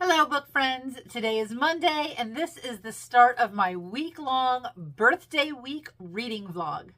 Hello book friends, today is Monday and this is the start of my week-long birthday week reading vlog.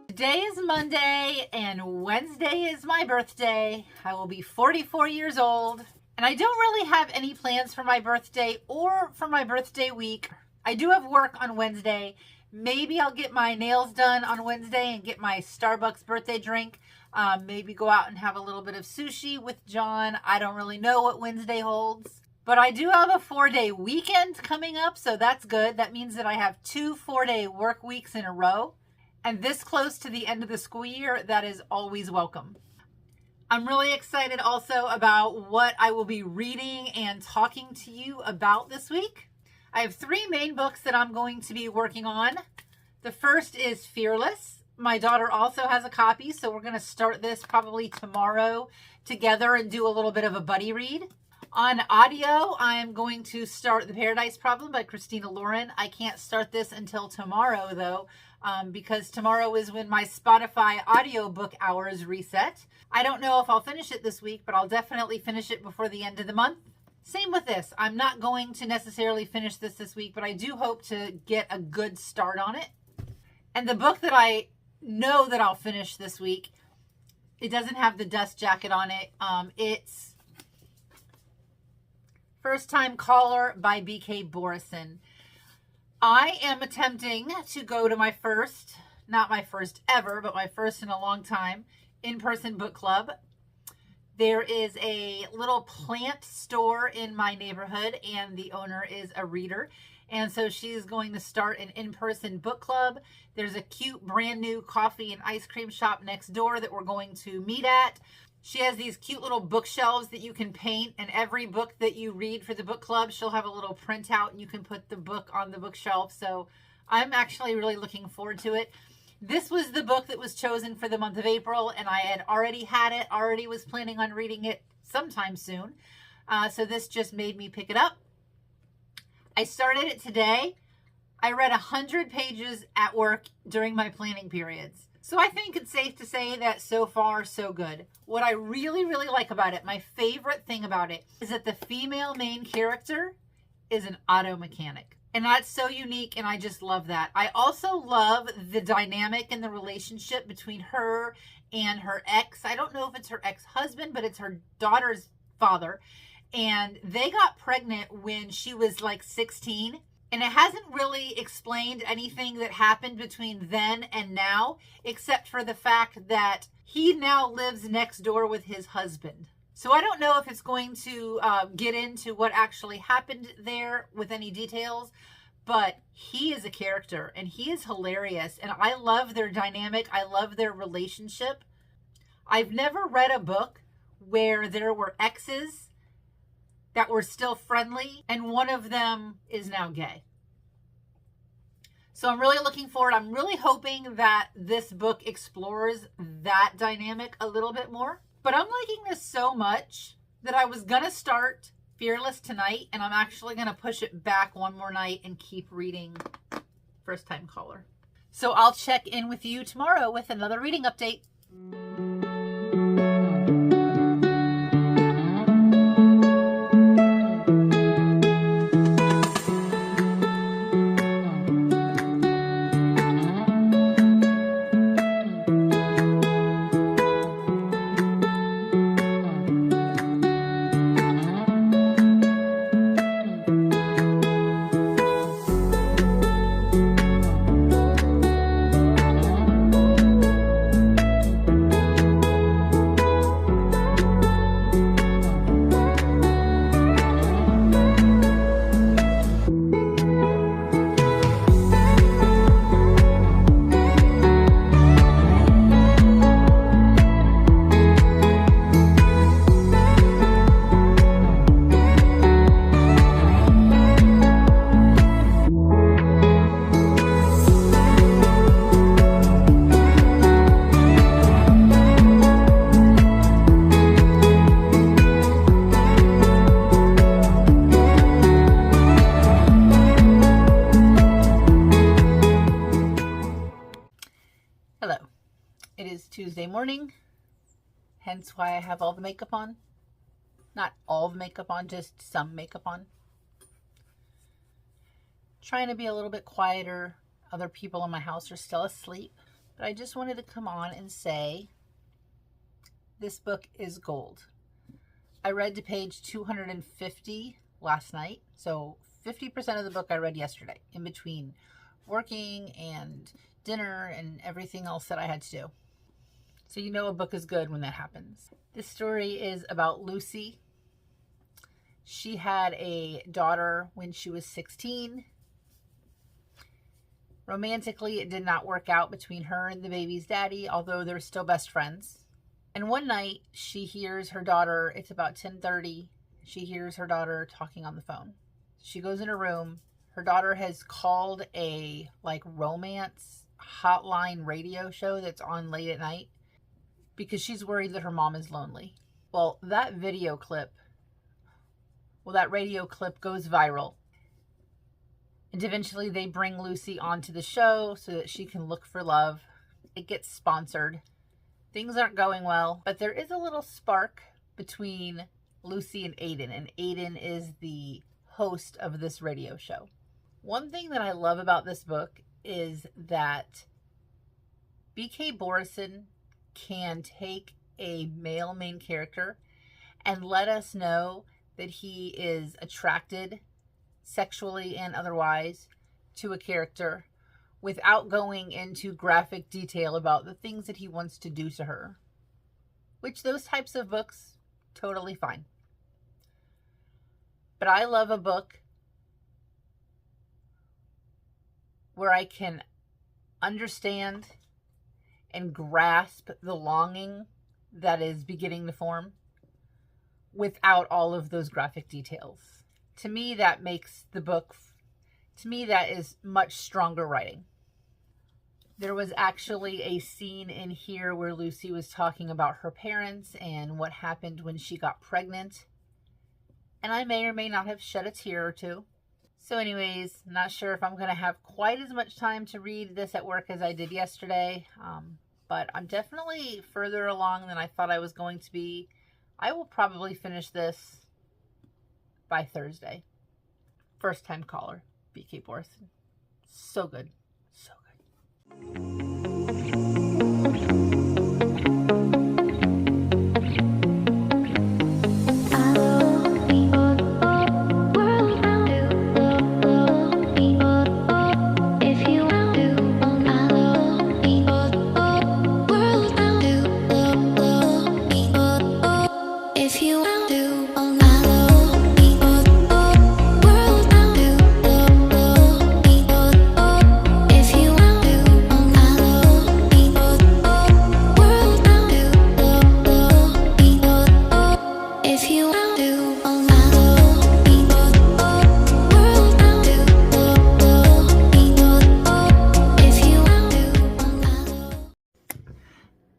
Today is Monday and Wednesday is my birthday. I will be 44 years old and I don't really have any plans for my birthday or for my birthday week. I do have work on Wednesday. Maybe I'll get my nails done on Wednesday and get my Starbucks birthday drink. Maybe go out and have a little bit of sushi with John. I don't really know what Wednesday holds. But I do have a 4-day weekend coming up, so that's good. That means that I have 2 4-day work weeks in a row. And this close to the end of the school year, that is always welcome. I'm really excited also about what I will be reading and talking to you about this week. I have 3 main books that I'm going to be working on. The first is Fearless. My daughter also has a copy, so we're going to start this probably tomorrow together and do a little bit of a buddy read. On audio, I am going to start The Paradise Problem by Christina Lauren. I can't start this until tomorrow, though, because tomorrow is when my Spotify audiobook hours reset. I don't know if I'll finish it this week, but I'll definitely finish it before the end of the month. Same with this. I'm not going to necessarily finish this week, but I do hope to get a good start on it. And the book that I know that I'll finish this week, it doesn't have the dust jacket on it. It's First Time Caller by B.K. Borison. I am attempting to go to my first, not my first ever, but my first in a long time, in-person book club. There is a little plant store in my neighborhood and the owner is a reader. And so she's going to start an in-person book club. There's a cute brand new coffee and ice cream shop next door that we're going to meet at. She has these cute little bookshelves that you can paint, and every book that you read for the book club, she'll have a little printout and you can put the book on the bookshelf. So I'm actually really looking forward to it. This was the book that was chosen for the month of April, and I had already had it, already was planning on reading it sometime soon. So this just made me pick it up. I started it today. I read 100 pages at work during my planning periods. So I think it's safe to say that so far, so good. What I really, really like about it, my favorite thing about it, is that the female main character is an auto mechanic. And that's so unique, and I just love that. I also love the dynamic and the relationship between her and her ex. I don't know if it's her ex-husband, but it's her daughter's father. And they got pregnant when she was like 16. And it hasn't really explained anything that happened between then and now, except for the fact that he now lives next door with his husband. So I don't know if it's going to get into what actually happened there with any details, but he is a character and he is hilarious. And I love their dynamic. I love their relationship. I've never read a book where there were exes that were still friendly and one of them is now gay. So I'm really looking forward. I'm really hoping that this book explores that dynamic a little bit more. But I'm liking this so much that I was going to start Fearless tonight, and I'm actually going to push it back one more night and keep reading First Time Caller. So I'll check in with you tomorrow with another reading update. Tuesday morning. hence why I have all the makeup on. Not all the makeup on, just some makeup on. Trying to be a little bit quieter. Other people in my house are still asleep. But I just wanted to come on and say this book is gold. I read to page 250 last night. So 50% of the book I read yesterday, in between working and dinner and everything else that I had to do. So you know a book is good when that happens. This story is about Lucy. She had a daughter when she was 16. Romantically, it did not work out between her and the baby's daddy, although they're still best friends. And one night, she hears her daughter, it's about 10:30, she hears her daughter talking on the phone. She goes in her room. Her daughter has called a romance hotline radio show that's on late at night because she's worried that her mom is lonely. Well, that radio clip goes viral. And eventually they bring Lucy onto the show so that she can look for love. It gets sponsored. Things aren't going well, but there is a little spark between Lucy and Aiden, and Aiden is the host of this radio show. One thing that I love about this book is that B.K. Borison can take a male main character and let us know that he is attracted sexually and otherwise to a character without going into graphic detail about the things that he wants to do to her, which those types of books, totally fine. But I love a book where I can understand and grasp the longing that is beginning to form without all of those graphic details. To me, that makes the book, to me, that is much stronger writing. There was actually a scene in here where Lucy was talking about her parents and what happened when she got pregnant. And I may or may not have shed a tear or two. So anyways, not sure if I'm going to have quite as much time to read this at work as I did yesterday. But I'm definitely further along than I thought I was going to be. I will probably finish this by Thursday. First time caller, B.K. Borison. So good. So good.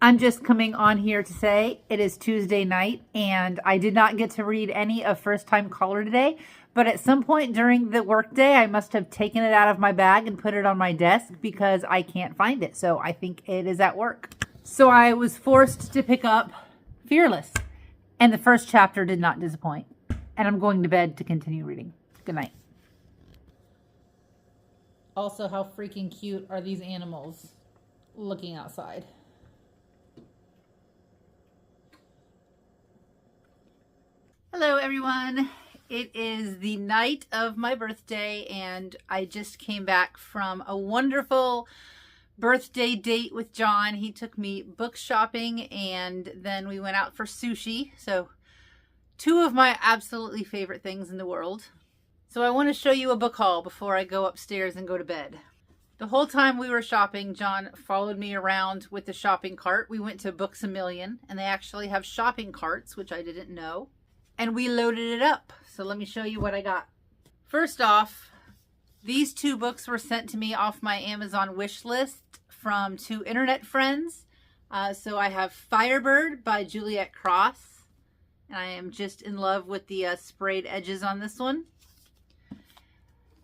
I'm just coming on here to say it is Tuesday night and I did not get to read any of First Time Caller today, but at some point during the workday, I must have taken it out of my bag and put it on my desk because I can't find it. So I think it is at work. So I was forced to pick up Fearless, and the first chapter did not disappoint. And I'm going to bed to continue reading. Good night. Also, how freaking cute are these animals looking outside? Hello everyone. It is the night of my birthday and I just came back from a wonderful birthday date with John. He took me book shopping and then we went out for sushi. So two of my absolutely favorite things in the world. So I want to show you a book haul before I go upstairs and go to bed. The whole time we were shopping, John followed me around with the shopping cart. We went to Books A Million and they actually have shopping carts, which I didn't know. And we loaded it up. So let me show you what I got. First off, these two books were sent to me off my Amazon wish list from two internet friends. So I have Firebird by Juliet Cross. And I am just in love with the sprayed edges on this one.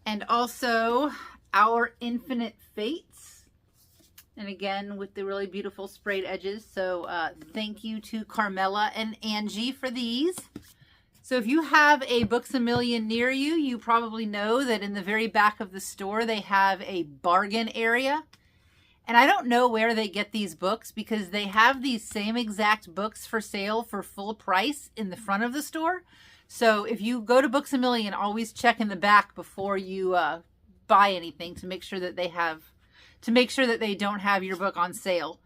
And also Our Infinite Fates And again, with the really beautiful sprayed edges. So thank you to Carmela and Angie for these. So if you have a Books A Million near you, you probably know that in the very back of the store, they have a bargain area. And I don't know where they get these books because they have these same exact books for sale for full price in the front of the store. So if you go to Books A Million, always check in the back before you buy anything to make sure that they don't have your book on sale.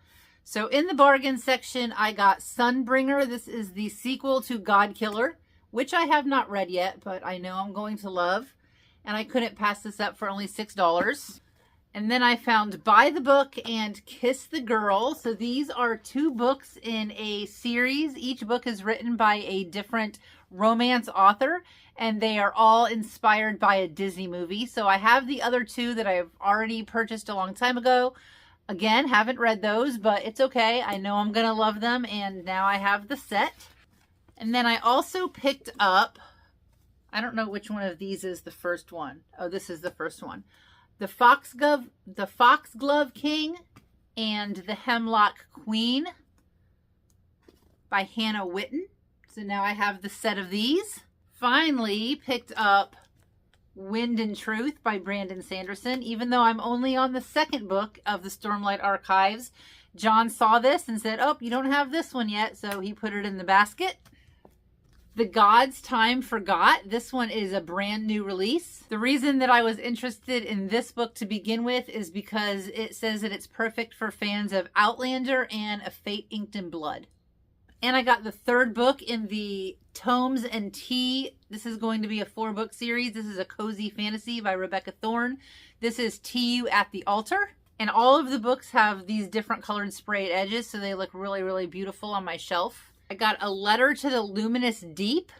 So in the bargain section, I got Sunbringer. This is the sequel to Godkiller, which I have not read yet, but I know I'm going to love. And I couldn't pass this up for only $6. And then I found Buy the Book and Kiss the Girl. So these are 2 books in a series. Each book is written by a different romance author, and they are all inspired by a Disney movie. So I have the other 2 that I've already purchased a long time ago. Again, haven't read those, but it's okay. I know I'm going to love them, and now I have the set. And then I also picked up, I don't know which one of these is the first one. Oh, this is the first one. The Foxglove King and the Hemlock Queen by Hannah Witten. So now I have the set of these. Finally picked up Wind and Truth by Brandon Sanderson. Even though I'm only on the 2nd book of the Stormlight Archives, John saw this and said, oh, you don't have this one yet. So he put it in the basket. The Gods Time Forgot. This one is a brand new release. The reason that I was interested in this book to begin with is because it says that it's perfect for fans of Outlander and A Fate Inked in Blood. And I got the 3rd book in the Tomes and Tea. This is going to be a 4-book series. This is a cozy fantasy by Rebecca Thorne. This is See You at the Altar. And all of the books have these different colored sprayed edges, so they look really, really beautiful on my shelf. I got A Letter to the Luminous Deep.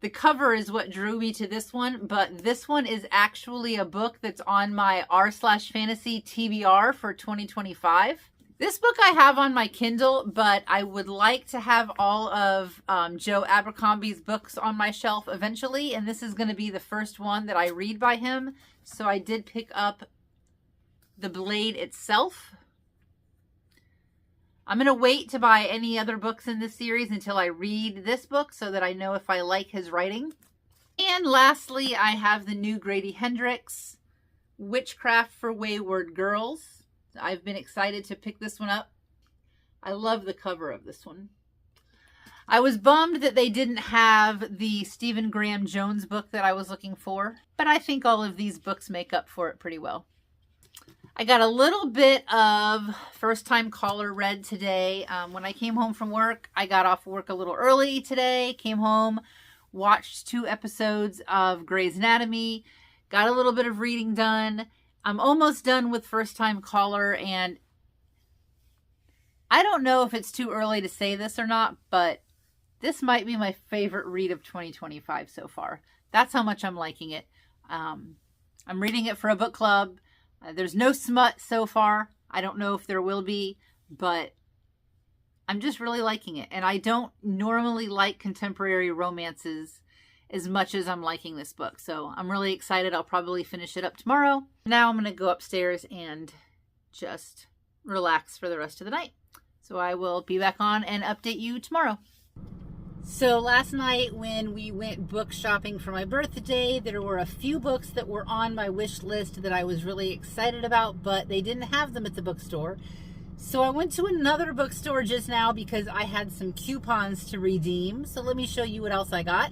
The cover is what drew me to this one, but this one is actually a book that's on my r/fantasy TBR for 2025. This book I have on my Kindle, but I would like to have all of Joe Abercrombie's books on my shelf eventually, and this is going to be the first one that I read by him. So I did pick up The Blade itself. I'm going to wait to buy any other books in this series until I read this book so that I know if I like his writing. And lastly, I have the new Grady Hendrix, Witchcraft for Wayward Girls. I've been excited to pick this one up. I love the cover of this one. I was bummed that they didn't have the Stephen Graham Jones book that I was looking for, but I think all of these books make up for it pretty well. I got a little bit of First Time Caller read today. When I came home from work, I got off work a little early today, came home, watched 2 episodes of Grey's Anatomy, got a little bit of reading done. I'm almost done with First Time Caller, and I don't know if it's too early to say this or not, but this might be my favorite read of 2025 so far. That's how much I'm liking it. I'm reading it for a book club. There's no smut so far. I don't know if there will be, but I'm just really liking it. And I don't normally like contemporary romances as much as I'm liking this book. So I'm really excited. I'll probably finish it up tomorrow. Now I'm going to go upstairs and just relax for the rest of the night. So I will be back on and update you tomorrow. So last night when we went book shopping for my birthday, there were a few books that were on my wish list that I was really excited about, but they didn't have them at the bookstore. So I went to another bookstore just now because I had some coupons to redeem. So let me show you what else I got.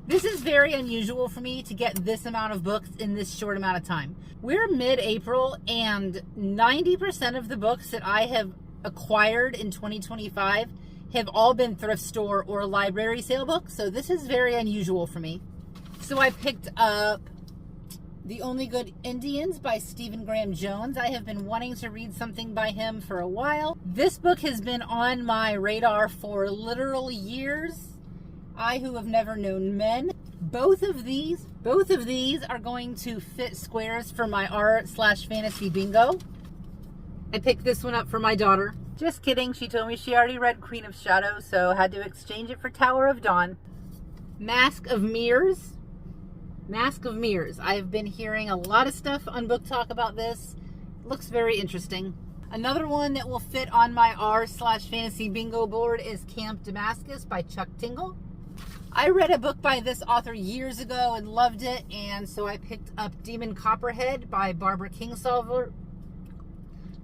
This is very unusual for me to get this amount of books in this short amount of time. We're mid-April and 90% of the books that I have acquired in 2025 have all been thrift store or library sale books. So this is very unusual for me. So I picked up The Only Good Indians by Stephen Graham Jones. I have been wanting to read something by him for a while. This book has been on my radar for literal years. I Who Have Never Known Men. Both of these are going to fit squares for my r/fantasy bingo. I picked this one up for my daughter. Just kidding, she told me she already read Queen of Shadows, so had to exchange it for Tower of Dawn. Mask of Mirrors. Mask of Mirrors. I've been hearing a lot of stuff on BookTok about this. Looks very interesting. Another one that will fit on my r/fantasy bingo board is Camp Damascus by Chuck Tingle. I read a book by this author years ago and loved it, and so I picked up Demon Copperhead by Barbara Kingsolver.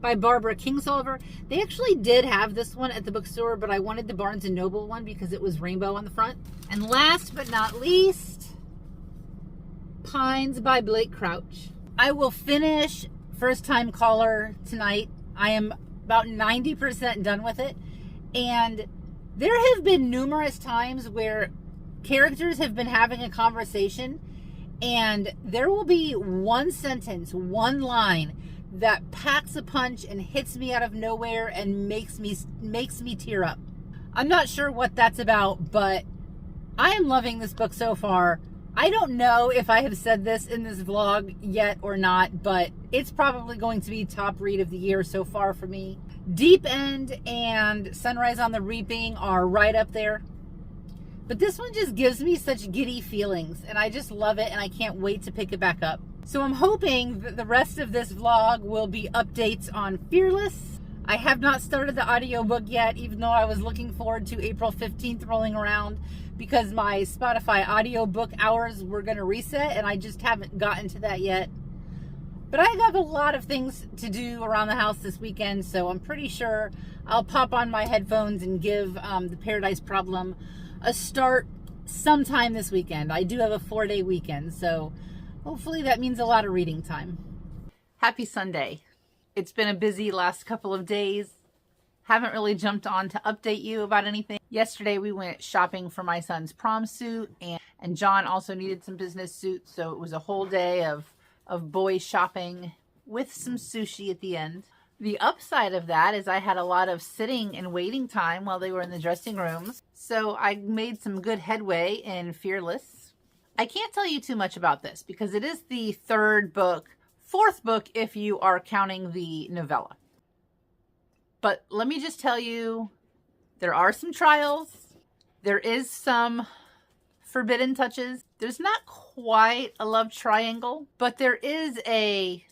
They actually did have this one at the bookstore, but I wanted the Barnes & Noble one because it was rainbow on the front. And last but not least, Pines by Blake Crouch. I will finish First Time Caller tonight. I am about 90% done with it. And there have been numerous times where characters have been having a conversation and there will be one sentence, one line that packs a punch and hits me out of nowhere and makes me tear up. I'm not sure what that's about, but I am loving this book so far. I don't know if I have said this in this vlog yet or not, but it's probably going to be top read of the year so far for me. Deep End and Sunrise on the Reaping are right up there. But this one just gives me such giddy feelings, and I just love it, and I can't wait to pick it back up. So I'm hoping that the rest of this vlog will be updates on Fearless. I have not started the audiobook yet, even though I was looking forward to April 15th rolling around because my Spotify audiobook hours were going to reset, and I just haven't gotten to that yet. But I have a lot of things to do around the house this weekend, so I'm pretty sure I'll pop on my headphones and give The Paradise Problem a start sometime this weekend. I do have a 4-day weekend, so hopefully that means a lot of reading time. Happy Sunday. It's been a busy last couple of days. Haven't really jumped on to update you about anything. Yesterday we went shopping for my son's prom suit, and John also needed some business suits, so it was a whole day of boy shopping with some sushi at the end. The upside of that is I had a lot of sitting and waiting time while they were in the dressing rooms, so I made some good headway in Fearless. I can't tell you too much about this because it is the fourth book if you are counting the novella. But let me just tell you, there are some trials. There is some forbidden touches. There's not quite a love triangle, but there is a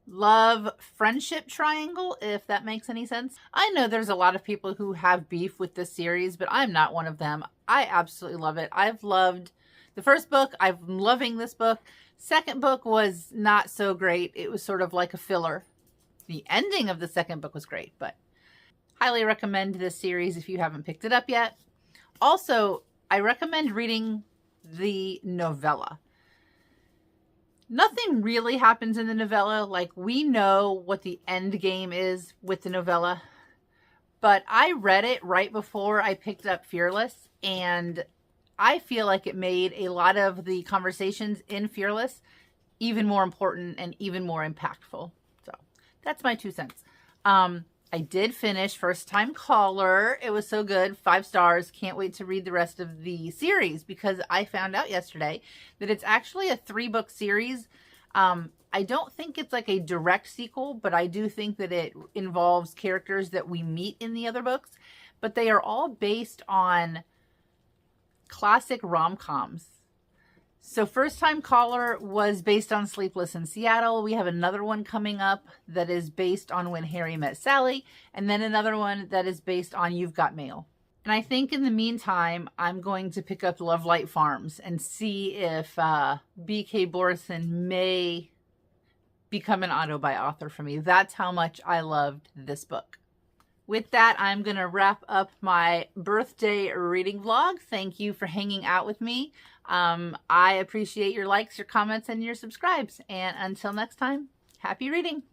love friendship triangle, if that makes any sense. I know there's a lot of people who have beef with this series, but I'm not one of them. I absolutely love it. I've loved the first book. I'm loving this book. Second book was not so great. It was sort of like a filler. The ending of the second book was great, but highly recommend this series if you haven't picked it up yet. Also, I recommend reading the novella. Nothing really happens in the novella. Like, we know what the end game is with the novella, but I read it right before I picked up Fearless, and I feel like it made a lot of the conversations in Fearless even more important and even more impactful. So that's my 2 cents. I did finish First Time Caller. It was so good. 5 stars. Can't wait to read the rest of the series because I found out yesterday that it's actually a 3-book series. I don't think it's like a direct sequel, but I do think that it involves characters that we meet in the other books. But they are all based on classic rom-coms. So First Time Caller was based on Sleepless in Seattle. We have another one coming up that is based on When Harry Met Sally, and then another one that is based on You've Got Mail. And I think in the meantime, I'm going to pick up Love Light Farms and see if B.K. Borison may become an auto-buy author for me. That's how much I loved this book. With that, I'm going to wrap up my birthday reading vlog. Thank you for hanging out with me. I appreciate your likes, your comments, and your subscribes. And until next time, happy reading.